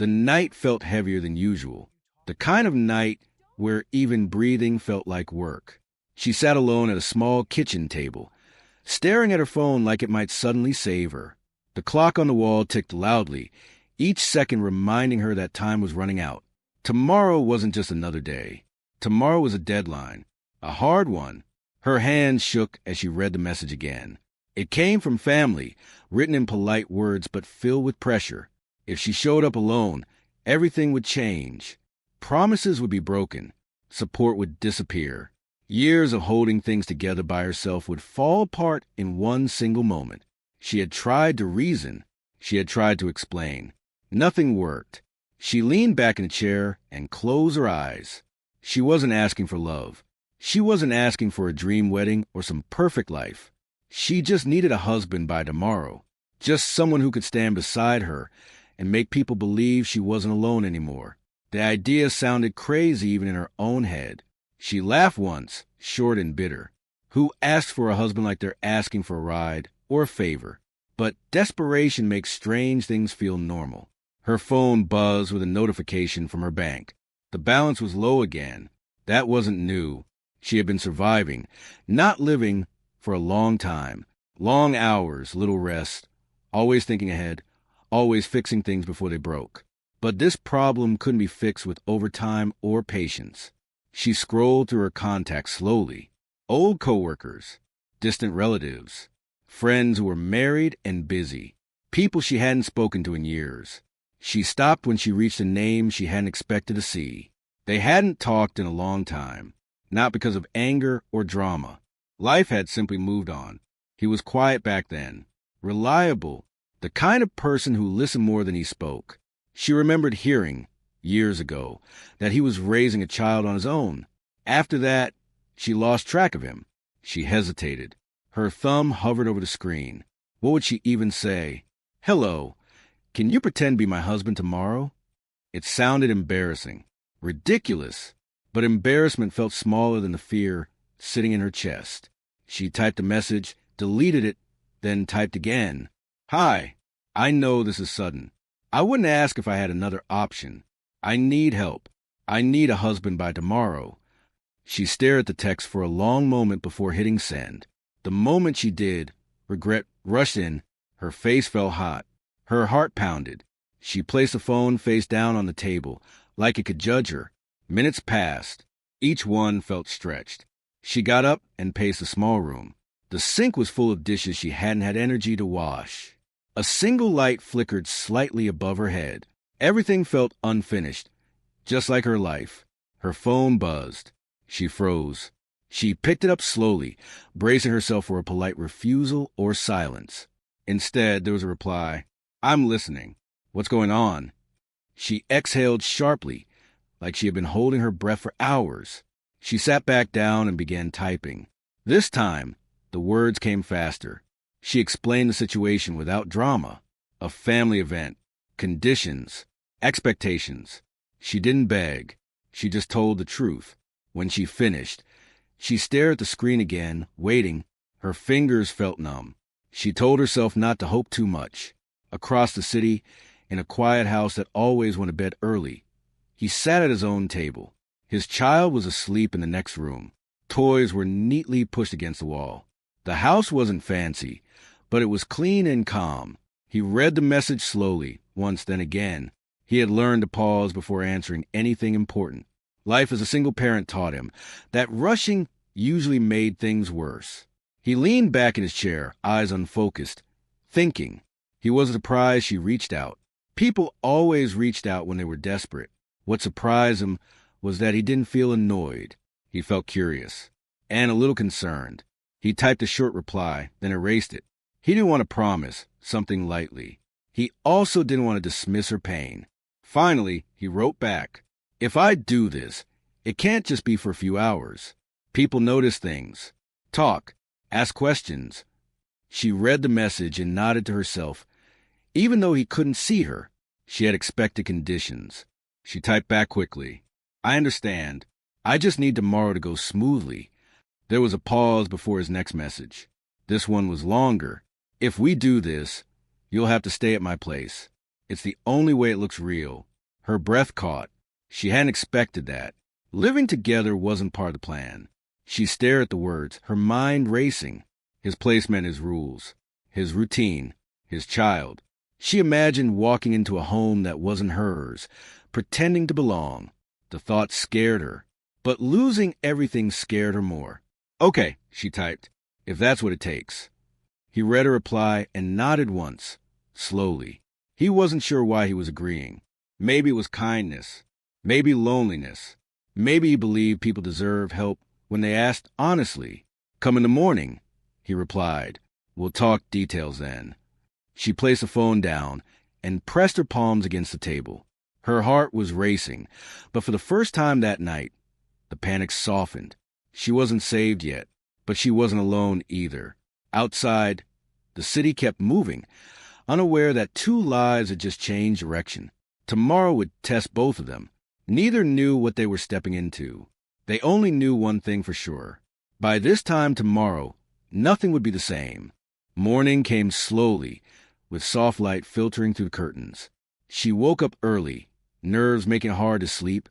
The night felt heavier than usual, the kind of night where even breathing felt like work. She sat alone at a small kitchen table, staring at her phone like it might suddenly save her. The clock on the wall ticked loudly, each second reminding her that time was running out. Tomorrow wasn't just another day. Tomorrow was a deadline, a hard one. Her hands shook as she read the message again. It came from family, written in polite words but filled with pressure. If she showed up alone, everything would change. Promises would be broken. Support would disappear. Years of holding things together by herself would fall apart in one single moment. She had tried to reason. She had tried to explain. Nothing worked. She leaned back in a chair and closed her eyes. She wasn't asking for love. She wasn't asking for a dream wedding or some perfect life. She just needed a husband by tomorrow. Just someone who could stand beside her and make people believe she wasn't alone anymore. The idea sounded crazy even in her own head. She laughed once, short and bitter. Who asks for a husband like they're asking for a ride or a favor? But desperation makes strange things feel normal. Her phone buzzed with a notification from her bank. The balance was low again. That wasn't new. She had been surviving, not living, for a long time. Long hours, little rest, always thinking ahead, always fixing things before they broke. But this problem couldn't be fixed with overtime or patience. She scrolled through her contacts slowly. Old coworkers, distant relatives, friends who were married and busy, people she hadn't spoken to in years. She stopped when she reached a name she hadn't expected to see. They hadn't talked in a long time, not because of anger or drama. Life had simply moved on. He was quiet back then, reliable, the kind of person who listened more than he spoke. She remembered hearing, years ago, that he was raising a child on his own. After that, she lost track of him. She hesitated. Her thumb hovered over the screen. What would she even say? Hello, can you pretend to be my husband tomorrow? It sounded embarrassing, ridiculous, but embarrassment felt smaller than the fear sitting in her chest. She typed a message, deleted it, then typed again. Hi, I know this is sudden. I wouldn't ask if I had another option. I need help. I need a husband by tomorrow. She stared at the text for a long moment before hitting send. The moment she did, regret rushed in. Her face felt hot. Her heart pounded. She placed the phone face down on the table, like it could judge her. Minutes passed. Each one felt stretched. She got up and paced the small room. The sink was full of dishes she hadn't had energy to wash. A single light flickered slightly above her head. Everything felt unfinished, just like her life. Her phone buzzed. She froze. She picked it up slowly, bracing herself for a polite refusal or silence. Instead, there was a reply. I'm listening. What's going on? She exhaled sharply, like she had been holding her breath for hours. She sat back down and began typing. This time, the words came faster. She explained the situation without drama. A family event, conditions, expectations. She didn't beg. She just told the truth. When she finished, she stared at the screen again, waiting. Her fingers felt numb. She told herself not to hope too much. Across the city, in a quiet house that always went to bed early, he sat at his own table. His child was asleep in the next room. Toys were neatly pushed against the wall. The house wasn't fancy, but it was clean and calm. He read the message slowly, once then again. He had learned to pause before answering anything important. Life as a single parent taught him that rushing usually made things worse. He leaned back in his chair, eyes unfocused, thinking. He wasn't surprised she reached out. People always reached out when they were desperate. What surprised him was that he didn't feel annoyed. He felt curious and a little concerned. He typed a short reply, then erased it. He didn't want to promise something lightly. He also didn't want to dismiss her pain. Finally, he wrote back, If I do this, it can't just be for a few hours. People notice things, talk, ask questions. She read the message and nodded to herself. Even though he couldn't see her, she had expected conditions. She typed back quickly. I understand. I just need tomorrow to go smoothly. There was a pause before his next message. This one was longer. If we do this, you'll have to stay at my place. It's the only way it looks real. Her breath caught. She hadn't expected that. Living together wasn't part of the plan. She stared at the words, her mind racing. His place meant his rules, his routine, his child. She imagined walking into a home that wasn't hers, pretending to belong. The thought scared her, but losing everything scared her more. "Okay," she typed, "if that's what it takes." He read her reply and nodded once, slowly. He wasn't sure why he was agreeing. Maybe it was kindness. Maybe loneliness. Maybe he believed people deserve help when they asked honestly. "Come in the morning," he replied. "We'll talk details then." She placed the phone down and pressed her palms against the table. Her heart was racing, but for the first time that night, the panic softened. She wasn't saved yet, but she wasn't alone either. Outside, the city kept moving, unaware that two lives had just changed direction. Tomorrow would test both of them. Neither knew what they were stepping into. They only knew one thing for sure. By this time tomorrow, nothing would be the same. Morning came slowly, with soft light filtering through the curtains. She woke up early, nerves making it hard to sleep,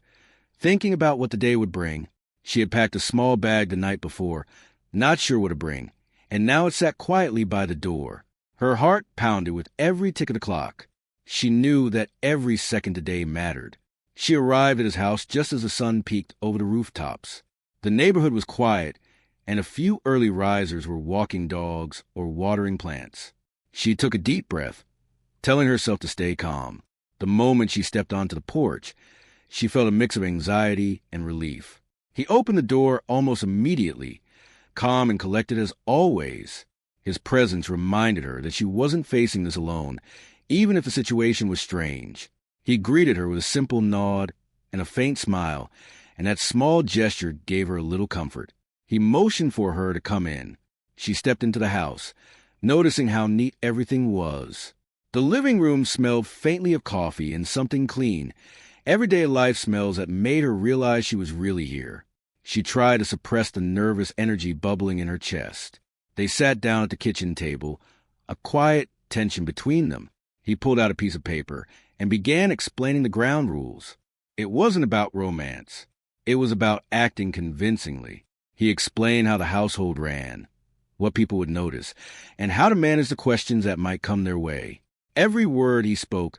thinking about what the day would bring. She had packed a small bag the night before, not sure what to bring, and now it sat quietly by the door. Her heart pounded with every tick of the clock. She knew that every second today mattered. She arrived at his house just as the sun peeked over the rooftops. The neighborhood was quiet, and a few early risers were walking dogs or watering plants. She took a deep breath, telling herself to stay calm. The moment she stepped onto the porch, she felt a mix of anxiety and relief. He opened the door almost immediately, calm and collected as always. His presence reminded her that she wasn't facing this alone, even if the situation was strange. He greeted her with a simple nod and a faint smile, and that small gesture gave her a little comfort. He motioned for her to come in. She stepped into the house, noticing how neat everything was. The living room smelled faintly of coffee and something clean, everyday life smells that made her realize she was really here. She tried to suppress the nervous energy bubbling in her chest. They sat down at the kitchen table, a quiet tension between them. He pulled out a piece of paper and began explaining the ground rules. It wasn't about romance. It was about acting convincingly. He explained how the household ran, what people would notice, and how to manage the questions that might come their way. Every word he spoke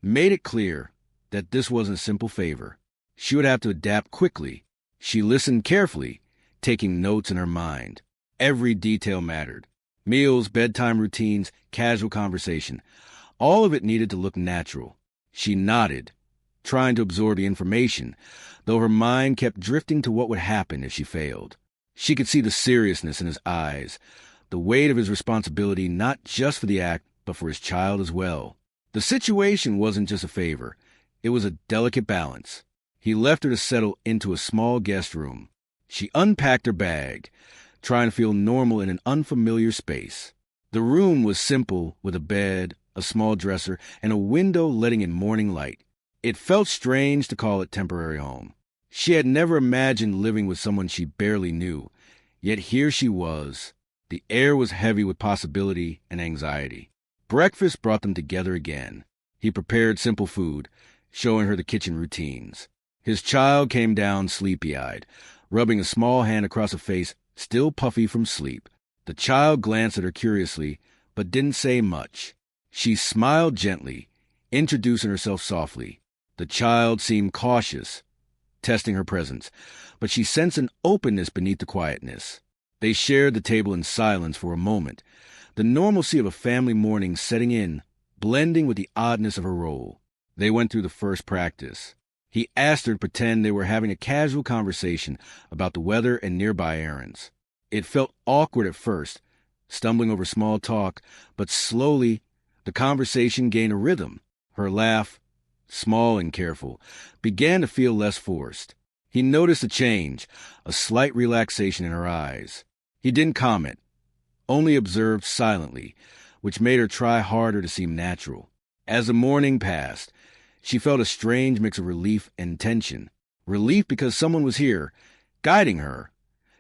made it clear that this wasn't a simple favor. She would have to adapt quickly. She listened carefully, taking notes in her mind. Every detail mattered. Meals, bedtime routines, casual conversation. All of it needed to look natural. She nodded, trying to absorb the information, though her mind kept drifting to what would happen if she failed. She could see the seriousness in his eyes, the weight of his responsibility not just for the act, but for his child as well. The situation wasn't just a favor. It was a delicate balance. He left her to settle into a small guest room. She unpacked her bag, trying to feel normal in an unfamiliar space. The room was simple, with a bed, a small dresser, and a window letting in morning light. It felt strange to call it temporary home. She had never imagined living with someone she barely knew, yet here she was. The air was heavy with possibility and anxiety. Breakfast brought them together again. He prepared simple food, showing her the kitchen routines. His child came down sleepy-eyed, rubbing a small hand across a face still puffy from sleep. The child glanced at her curiously, but didn't say much. She smiled gently, introducing herself softly. The child seemed cautious, testing her presence, but she sensed an openness beneath the quietness. They shared the table in silence for a moment, the normalcy of a family morning setting in, blending with the oddness of her role. They went through the first practice. He asked her to pretend they were having a casual conversation about the weather and nearby errands. It felt awkward at first, stumbling over small talk, but slowly the conversation gained a rhythm. Her laugh, small and careful, began to feel less forced. He noticed a change, a slight relaxation in her eyes. He didn't comment, only observed silently, which made her try harder to seem natural. As the morning passed, she felt a strange mix of relief and tension. Relief because someone was here, guiding her,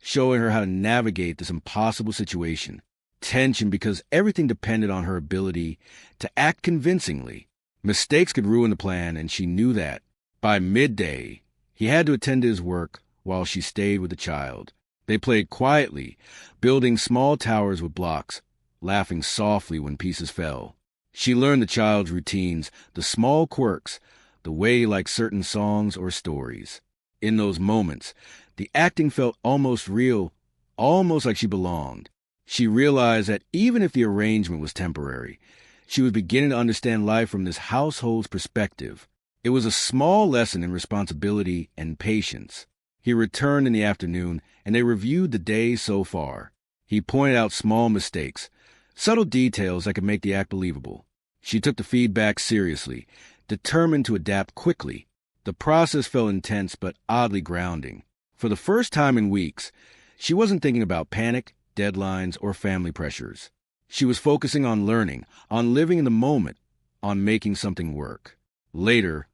showing her how to navigate this impossible situation. Tension because everything depended on her ability to act convincingly. Mistakes could ruin the plan, and she knew that. By midday, he had to attend to his work while she stayed with the child. They played quietly, building small towers with blocks, laughing softly when pieces fell. She learned the child's routines, the small quirks, the way he liked certain songs or stories. In those moments, the acting felt almost real, almost like she belonged. She realized that even if the arrangement was temporary, she was beginning to understand life from this household's perspective. It was a small lesson in responsibility and patience. He returned in the afternoon, and they reviewed the day so far. He pointed out small mistakes, subtle details that could make the act believable. She took the feedback seriously, determined to adapt quickly. The process felt intense but oddly grounding. For the first time in weeks, she wasn't thinking about panic, deadlines, or family pressures. She was focusing on learning, on living in the moment, on making something work. Later,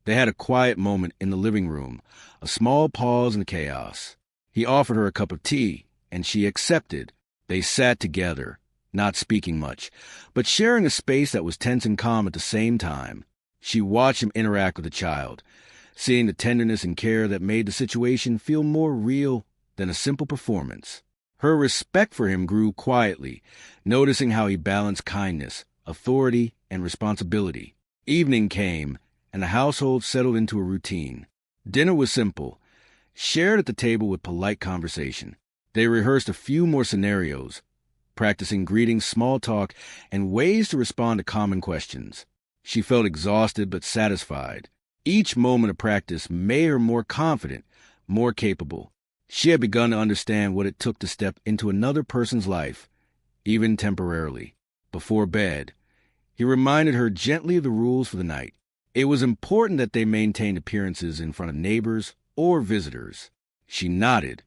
they had a quiet moment in the living room, a small pause in the chaos. He offered her a cup of tea, and she accepted. They sat together, not speaking much, but sharing a space that was tense and calm at the same time. She watched him interact with the child, seeing the tenderness and care that made the situation feel more real than a simple performance. Her respect for him grew quietly, noticing how he balanced kindness, authority, and responsibility. Evening came, and the household settled into a routine. Dinner was simple, shared at the table with polite conversation. They rehearsed a few more scenarios, practicing greetings, small talk, and ways to respond to common questions. She felt exhausted but satisfied. Each moment of practice made her more confident, more capable. She had begun to understand what it took to step into another person's life, even temporarily. Before bed, he reminded her gently of the rules for the night. It was important that they maintained appearances in front of neighbors or visitors. She nodded,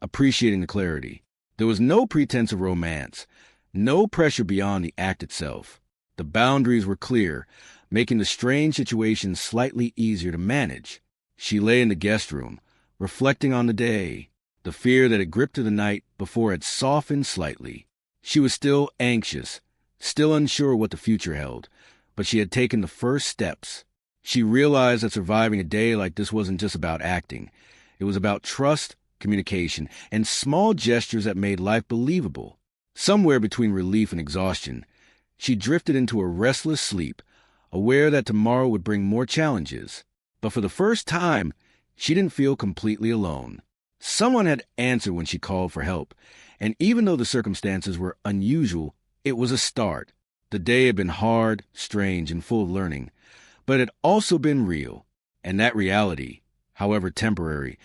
appreciating the clarity. There was no pretense of romance, no pressure beyond the act itself. The boundaries were clear, making the strange situation slightly easier to manage. She lay in the guest room, reflecting on the day. The fear that had gripped her the night before had softened slightly. She was still anxious, still unsure what the future held, but she had taken the first steps. She realized that surviving a day like this wasn't just about acting. It was about trust, communication, and small gestures that made life believable. Somewhere between relief and exhaustion, she drifted into a restless sleep, aware that tomorrow would bring more challenges. But for the first time, she didn't feel completely alone. Someone had answered when she called for help, and even though the circumstances were unusual, it was a start. The day had been hard, strange, and full of learning, but it had also been real, and that reality, however temporary,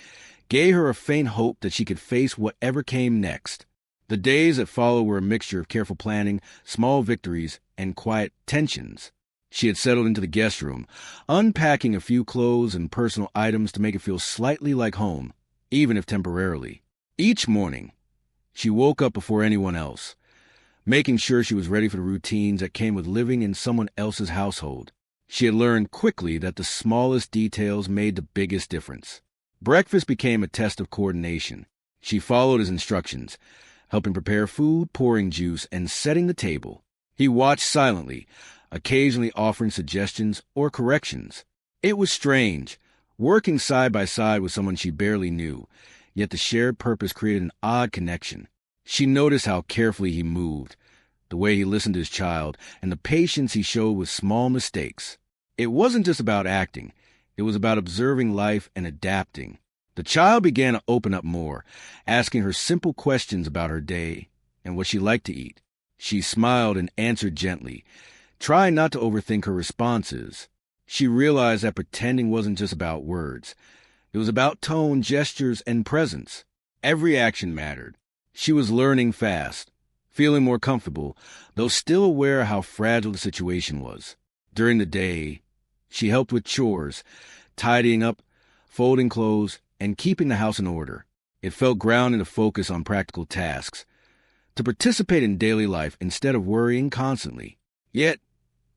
gave her a faint hope that she could face whatever came next. The days that followed were a mixture of careful planning, small victories, and quiet tensions. She had settled into the guest room, unpacking a few clothes and personal items to make it feel slightly like home, even if temporarily. Each morning, she woke up before anyone else, making sure she was ready for the routines that came with living in someone else's household. She had learned quickly that the smallest details made the biggest difference. Breakfast became a test of coordination. She followed his instructions, helping prepare food, pouring juice, and setting the table. He watched silently, occasionally offering suggestions or corrections. It was strange, working side by side with someone she barely knew, yet the shared purpose created an odd connection. She noticed how carefully he moved, the way he listened to his child, and the patience he showed with small mistakes. It wasn't just about acting. It was about observing life and adapting. The child began to open up more, asking her simple questions about her day and what she liked to eat. She smiled and answered gently, trying not to overthink her responses. She realized that pretending wasn't just about words. It was about tone, gestures, and presence. Every action mattered. She was learning fast, feeling more comfortable, though still aware of how fragile the situation was. During the day, she helped with chores, tidying up, folding clothes, and keeping the house in order. It felt grounding to focus on practical tasks, to participate in daily life instead of worrying constantly. Yet,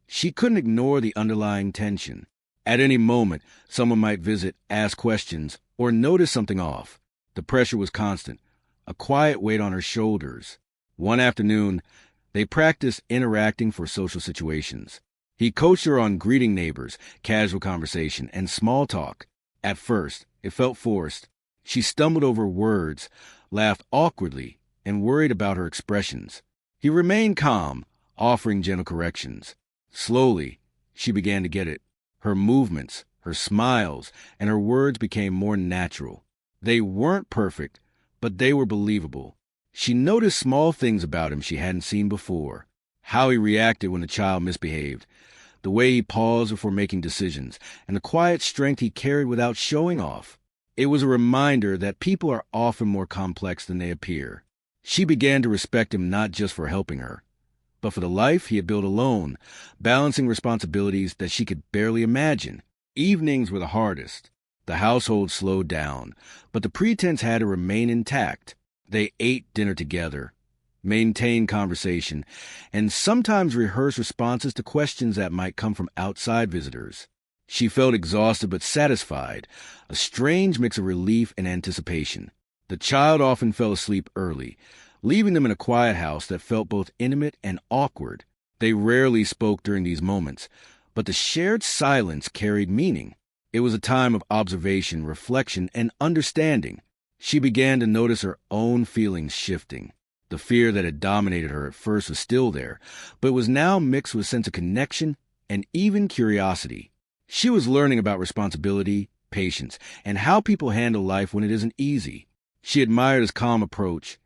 she couldn't ignore the underlying tension. At any moment, someone might visit, ask questions, or notice something off. The pressure was constant, a quiet weight on her shoulders. One afternoon, they practiced interacting for social situations. He coached her on greeting neighbors, casual conversation, and small talk. At first, it felt forced. She stumbled over words, laughed awkwardly, and worried about her expressions. He remained calm, offering gentle corrections. Slowly, she began to get it. Her movements, her smiles, and her words became more natural. They weren't perfect, but they were believable. She noticed small things about him she hadn't seen before. How he reacted when a child misbehaved, the way he paused before making decisions, and the quiet strength he carried without showing off. It was a reminder that people are often more complex than they appear. She began to respect him not just for helping her, but for the life he had built alone, balancing responsibilities that she could barely imagine. Evenings were the hardest. The household slowed down, but the pretense had to remain intact. They ate dinner together, maintained conversation, and sometimes rehearsed responses to questions that might come from outside visitors. She felt exhausted but satisfied, a strange mix of relief and anticipation. The child often fell asleep early, leaving them in a quiet house that felt both intimate and awkward. They rarely spoke during these moments, but the shared silence carried meaning. It was a time of observation, reflection, and understanding. She began to notice her own feelings shifting. The fear that had dominated her at first was still there, but was now mixed with a sense of connection and even curiosity. She was learning about responsibility, patience, and how people handle life when it isn't easy. She admired his calm approach,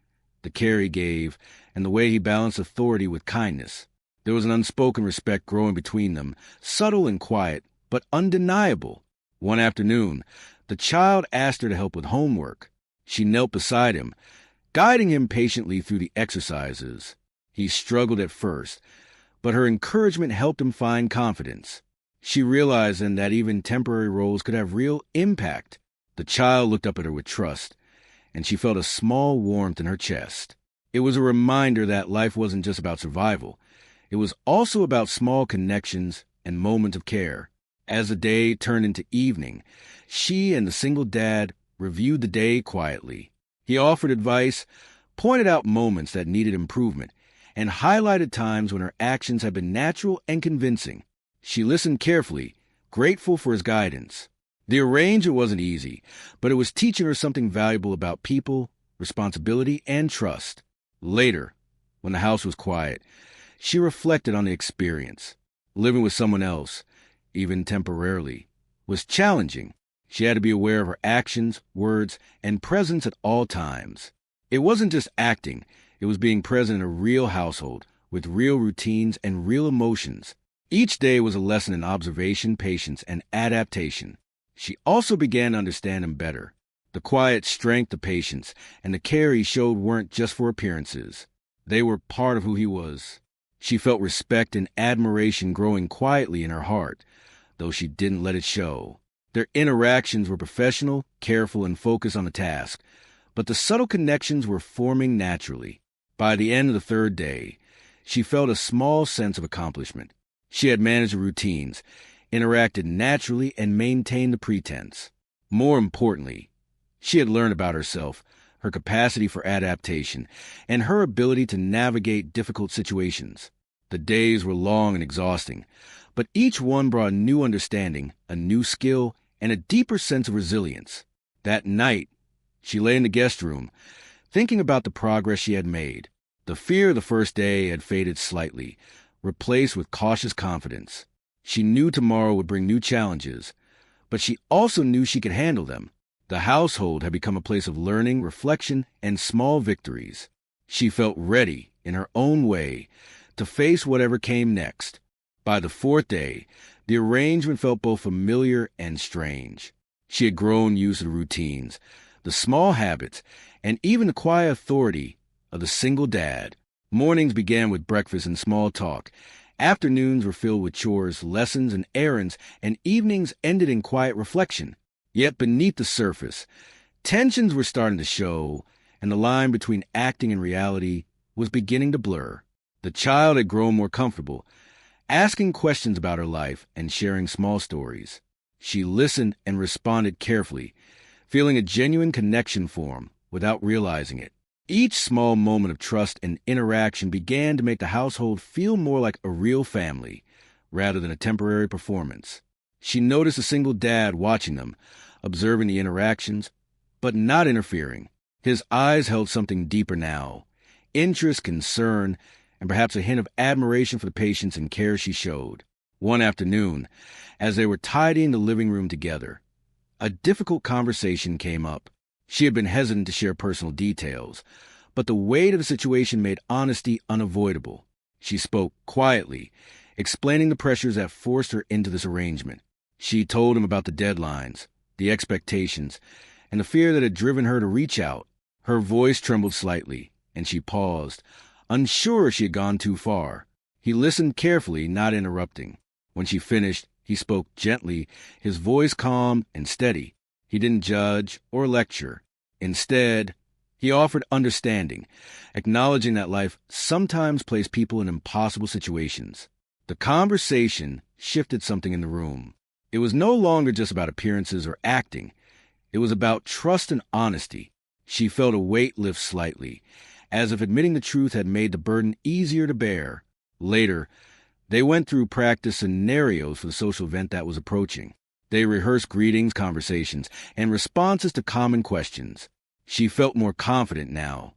the care he gave, and the way he balanced authority with kindness. There was an unspoken respect growing between them, subtle and quiet, but undeniable. One afternoon, the child asked her to help with homework. She knelt beside him, guiding him patiently through the exercises. He struggled at first, but her encouragement helped him find confidence. She realized then that even temporary roles could have real impact. The child looked up at her with trust, and she felt a small warmth in her chest. It was a reminder that life wasn't just about survival. It was also about small connections and moments of care. As the day turned into evening, she and the single dad reviewed the day quietly. He offered advice, pointed out moments that needed improvement, and highlighted times when her actions had been natural and convincing. She listened carefully, grateful for his guidance. The arrangement wasn't easy, but it was teaching her something valuable about people, responsibility, and trust. Later, when the house was quiet, she reflected on the experience. Living with someone else, even temporarily, was challenging. She had to be aware of her actions, words, and presence at all times. It wasn't just acting, it was being present in a real household, with real routines and real emotions. Each day was a lesson in observation, patience, and adaptation. She also began to understand him better. The quiet strength, the patience, and the care he showed weren't just for appearances. They were part of who he was. She felt respect and admiration growing quietly in her heart, though she didn't let it show. Their interactions were professional, careful, and focused on the task, but the subtle connections were forming naturally. By the end of the third day, she felt a small sense of accomplishment. She had managed the routines, interacted naturally, and maintained the pretense. More importantly, she had learned about herself, her capacity for adaptation, and her ability to navigate difficult situations. The days were long and exhausting, but each one brought a new understanding, a new skill, and a deeper sense of resilience. That night, she lay in the guest room, thinking about the progress she had made. The fear of the first day had faded slightly, replaced with cautious confidence. She knew tomorrow would bring new challenges, but she also knew she could handle them. The household had become a place of learning, reflection, and small victories. She felt ready, in her own way, to face whatever came next. By the fourth day, the arrangement felt both familiar and strange. She had grown used to the routines, the small habits, and even the quiet authority of the single dad. Mornings began with breakfast and small talk. Afternoons were filled with chores, lessons, and errands, and evenings ended in quiet reflection. Yet beneath the surface, tensions were starting to show, and the line between acting and reality was beginning to blur. The child had grown more comfortable, asking questions about her life and sharing small stories. She listened and responded carefully, feeling a genuine connection form without realizing it. Each small moment of trust and interaction began to make the household feel more like a real family. rather than a temporary performance. She noticed a single dad watching them, observing the interactions, but not interfering. His eyes held something deeper now: interest, concern, and perhaps a hint of admiration for the patience and care she showed. One afternoon, as they were tidying the living room together, a difficult conversation came up. She had been hesitant to share personal details, but the weight of the situation made honesty unavoidable. She spoke quietly, explaining the pressures that forced her into this arrangement. She told him about the deadlines, the expectations, and the fear that had driven her to reach out. Her voice trembled slightly, and she paused, unsure she had gone too far. He listened carefully, not interrupting. When she finished, he spoke gently, his voice calm and steady. He didn't judge or lecture. Instead, he offered understanding, acknowledging that life sometimes placed people in impossible situations. The conversation shifted something in the room. It was no longer just about appearances or acting. It was about trust and honesty. She felt a weight lift slightly, as if admitting the truth had made the burden easier to bear. Later, they went through practice scenarios for the social event that was approaching. They rehearsed greetings, conversations, and responses to common questions. She felt more confident now,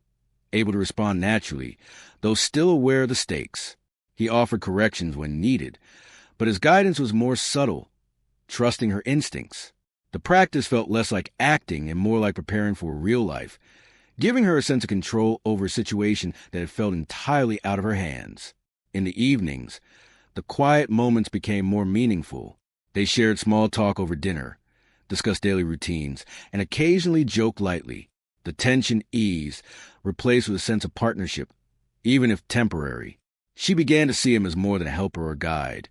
able to respond naturally, though still aware of the stakes. He offered corrections when needed, but his guidance was more subtle, trusting her instincts. The practice felt less like acting and more like preparing for real life, giving her a sense of control over a situation that had felt entirely out of her hands. In the evenings, the quiet moments became more meaningful. They shared small talk over dinner, discussed daily routines, and occasionally joked lightly. The tension eased, replaced with a sense of partnership, even if temporary. She began to see him as more than a helper or guide.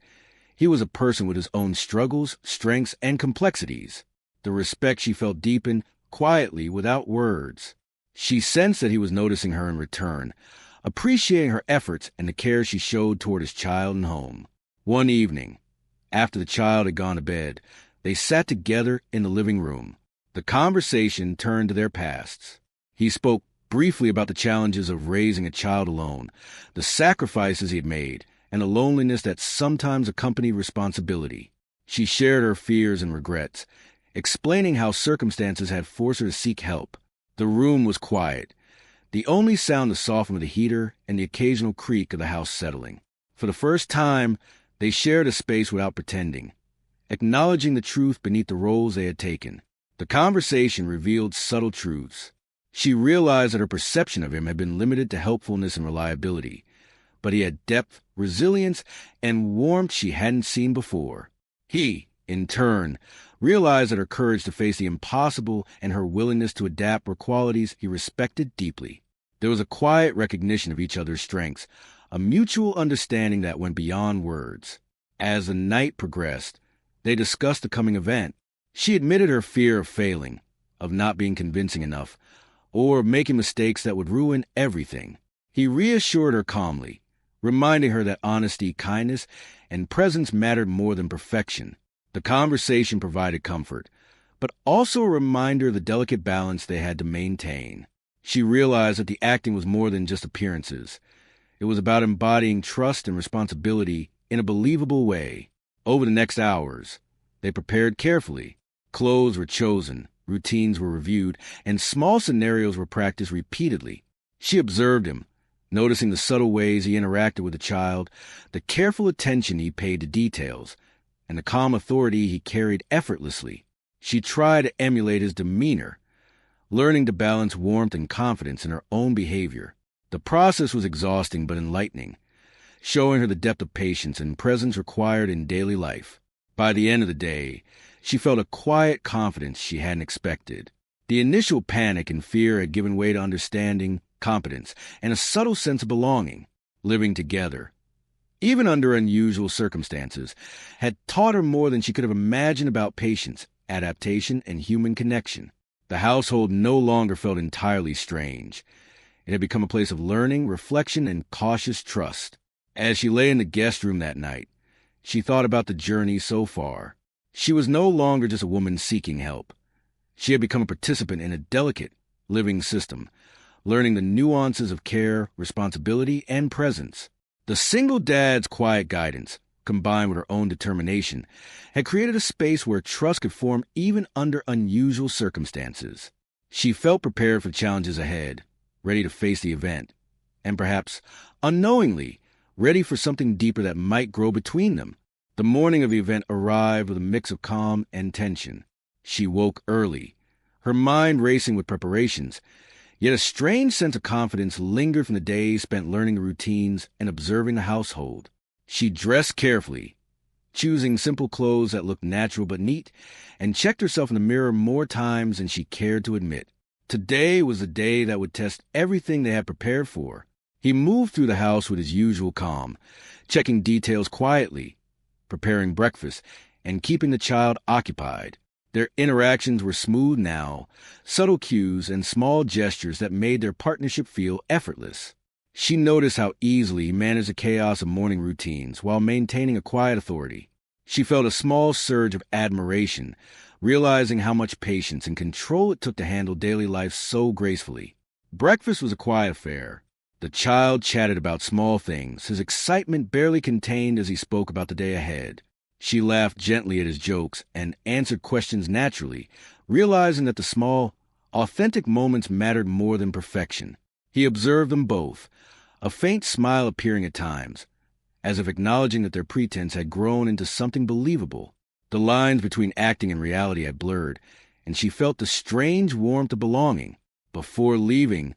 He was a person with his own struggles, strengths, and complexities. The respect she felt deepened quietly without words. She sensed that he was noticing her in return, appreciating her efforts and the care she showed toward his child and home. One evening, after the child had gone to bed, they sat together in the living room. The conversation turned to their pasts. He spoke briefly about the challenges of raising a child alone, the sacrifices he had made, and the loneliness that sometimes accompanied responsibility. She shared her fears and regrets, explaining how circumstances had forced her to seek help. The room was quiet, the only sound the soften of the heater and the occasional creak of the house settling. For the first time, they shared a space without pretending, acknowledging the truth beneath the roles they had taken. The conversation revealed subtle truths. She realized that her perception of him had been limited to helpfulness and reliability, but he had depth, resilience, and warmth she hadn't seen before. He, in turn, realized that her courage to face the impossible and her willingness to adapt were qualities he respected deeply. There was a quiet recognition of each other's strengths, a mutual understanding that went beyond words. As the night progressed, they discussed the coming event. She admitted her fear of failing, of not being convincing enough, or of making mistakes that would ruin everything. He reassured her calmly, reminding her that honesty, kindness, and presence mattered more than perfection. The conversation provided comfort, but also a reminder of the delicate balance they had to maintain. She realized that the acting was more than just appearances. It was about embodying trust and responsibility in a believable way. Over the next hours, they prepared carefully. Clothes were chosen, routines were reviewed, and small scenarios were practiced repeatedly. She observed him, noticing the subtle ways he interacted with the child, the careful attention he paid to details, and the calm authority he carried effortlessly. She tried to emulate his demeanor, learning to balance warmth and confidence in her own behavior. The process was exhausting but enlightening, showing her the depth of patience and presence required in daily life. By the end of the day, she felt a quiet confidence she hadn't expected. The initial panic and fear had given way to understanding, competence, and a subtle sense of belonging. Living together, even under unusual circumstances, had taught her more than she could have imagined about patience, adaptation, and human connection. The household no longer felt entirely strange. It had become a place of learning, reflection, and cautious trust. As she lay in the guest room that night, she thought about the journey so far. She was no longer just a woman seeking help. She had become a participant in a delicate, living system, learning the nuances of care, responsibility, and presence. The single dad's quiet guidance, combined with her own determination, had created a space where trust could form even under unusual circumstances. She felt prepared for challenges ahead, ready to face the event, and perhaps, unknowingly, ready for something deeper that might grow between them. The morning of the event arrived with a mix of calm and tension. She woke early, her mind racing with preparations, yet a strange sense of confidence lingered from the days spent learning the routines and observing the household. She dressed carefully, choosing simple clothes that looked natural but neat, and checked herself in the mirror more times than she cared to admit. Today was the day that would test everything they had prepared for. He moved through the house with his usual calm, checking details quietly, preparing breakfast, and keeping the child occupied. Their interactions were smooth now, subtle cues and small gestures that made their partnership feel effortless. She noticed how easily he managed the chaos of morning routines while maintaining a quiet authority. She felt a small surge of admiration, realizing how much patience and control it took to handle daily life so gracefully. Breakfast was a quiet affair. The child chatted about small things, his excitement barely contained as he spoke about the day ahead. She laughed gently at his jokes and answered questions naturally, realizing that the small, authentic moments mattered more than perfection. He observed them both, a faint smile appearing at times, as if acknowledging that their pretense had grown into something believable. The lines between acting and reality had blurred, and she felt the strange warmth of belonging. Before leaving,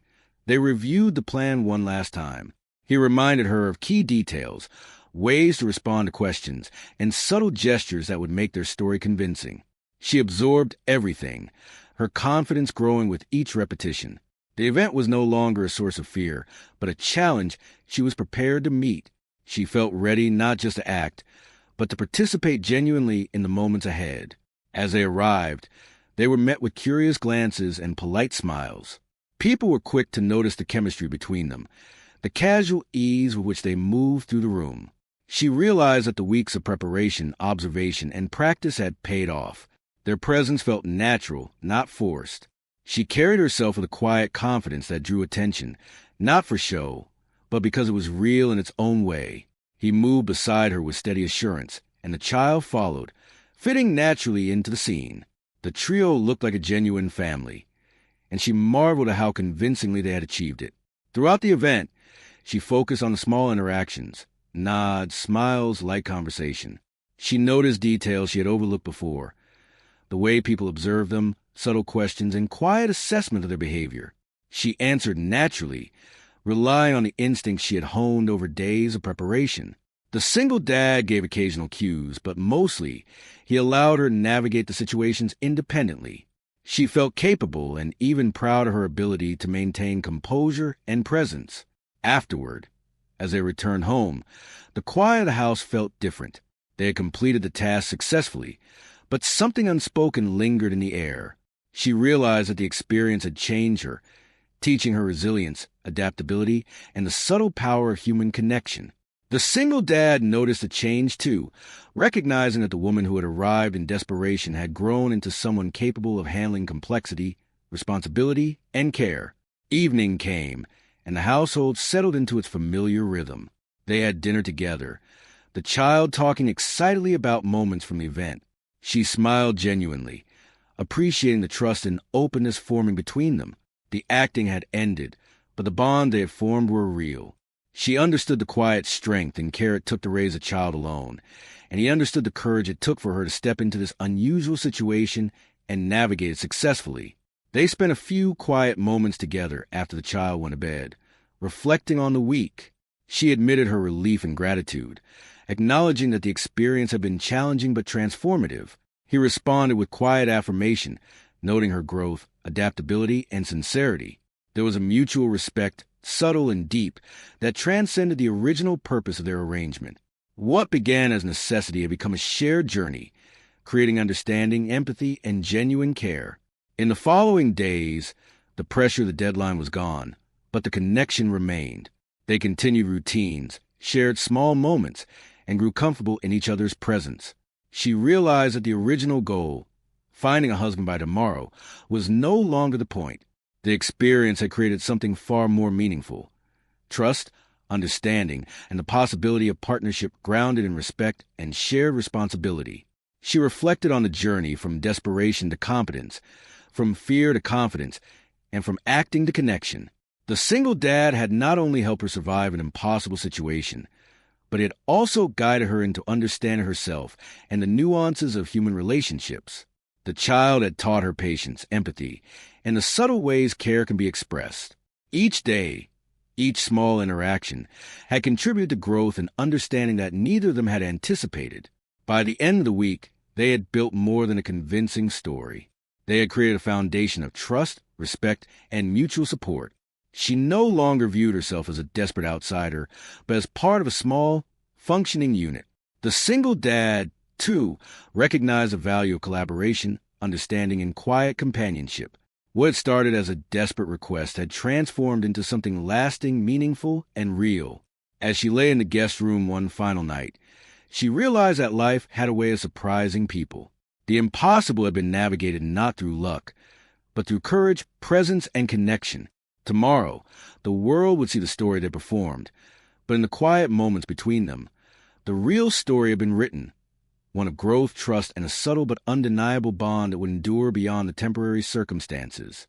they reviewed the plan one last time. He reminded her of key details, ways to respond to questions, and subtle gestures that would make their story convincing. She absorbed everything, her confidence growing with each repetition. The event was no longer a source of fear, but a challenge she was prepared to meet. She felt ready not just to act, but to participate genuinely in the moments ahead. As they arrived, they were met with curious glances and polite smiles. People were quick to notice the chemistry between them, the casual ease with which they moved through the room. She realized that the weeks of preparation, observation, and practice had paid off. Their presence felt natural, not forced. She carried herself with a quiet confidence that drew attention, not for show, but because it was real in its own way. He moved beside her with steady assurance, and the child followed, fitting naturally into the scene. The trio looked like a genuine family, and she marveled at how convincingly they had achieved it. Throughout the event, she focused on the small interactions, nods, smiles, light conversation. She noticed details she had overlooked before, the way people observed them, subtle questions, and quiet assessment of their behavior. She answered naturally, relying on the instincts she had honed over days of preparation. The single dad gave occasional cues, but mostly he allowed her to navigate the situations independently. She felt capable and even proud of her ability to maintain composure and presence. Afterward, as they returned home, the quiet of the house felt different. They had completed the task successfully, but something unspoken lingered in the air. She realized that the experience had changed her, teaching her resilience, adaptability, and the subtle power of human connection. The single dad noticed the change too, recognizing that the woman who had arrived in desperation had grown into someone capable of handling complexity, responsibility, and care. Evening came, and the household settled into its familiar rhythm. They had dinner together, the child talking excitedly about moments from the event. She smiled genuinely, appreciating the trust and openness forming between them. The acting had ended, but the bond they had formed were real. She understood the quiet strength and care it took to raise a child alone, and he understood the courage it took for her to step into this unusual situation and navigate it successfully. They spent a few quiet moments together after the child went to bed, reflecting on the week. She admitted her relief and gratitude, acknowledging that the experience had been challenging but transformative. He responded with quiet affirmation, noting her growth, adaptability, and sincerity. There was a mutual respect, subtle and deep, that transcended the original purpose of their arrangement. What began as necessity had become a shared journey, creating understanding, empathy, and genuine care. In the following days, the pressure of the deadline was gone, but the connection remained. They continued routines, shared small moments, and grew comfortable in each other's presence. She realized that the original goal, finding a husband by tomorrow, was no longer the point. The experience had created something far more meaningful: trust, understanding, and the possibility of partnership grounded in respect and shared responsibility. She reflected on the journey from desperation to competence, from fear to confidence, and from acting to connection. The single dad had not only helped her survive an impossible situation, but it also guided her into understanding herself and the nuances of human relationships. The child had taught her patience, empathy, and the subtle ways care can be expressed. Each day, each small interaction, had contributed to growth and understanding that neither of them had anticipated. By the end of the week, they had built more than a convincing story. They had created a foundation of trust, respect, and mutual support. She no longer viewed herself as a desperate outsider, but as part of a small, functioning unit. The single dad, too, recognized the value of collaboration, understanding, and quiet companionship. What started as a desperate request had transformed into something lasting, meaningful, and real. As she lay in the guest room one final night, she realized that life had a way of surprising people. The impossible had been navigated not through luck, but through courage, presence, and connection. Tomorrow, the world would see the story they performed, but in the quiet moments between them, the real story had been written, one of growth, trust, and a subtle but undeniable bond that would endure beyond the temporary circumstances.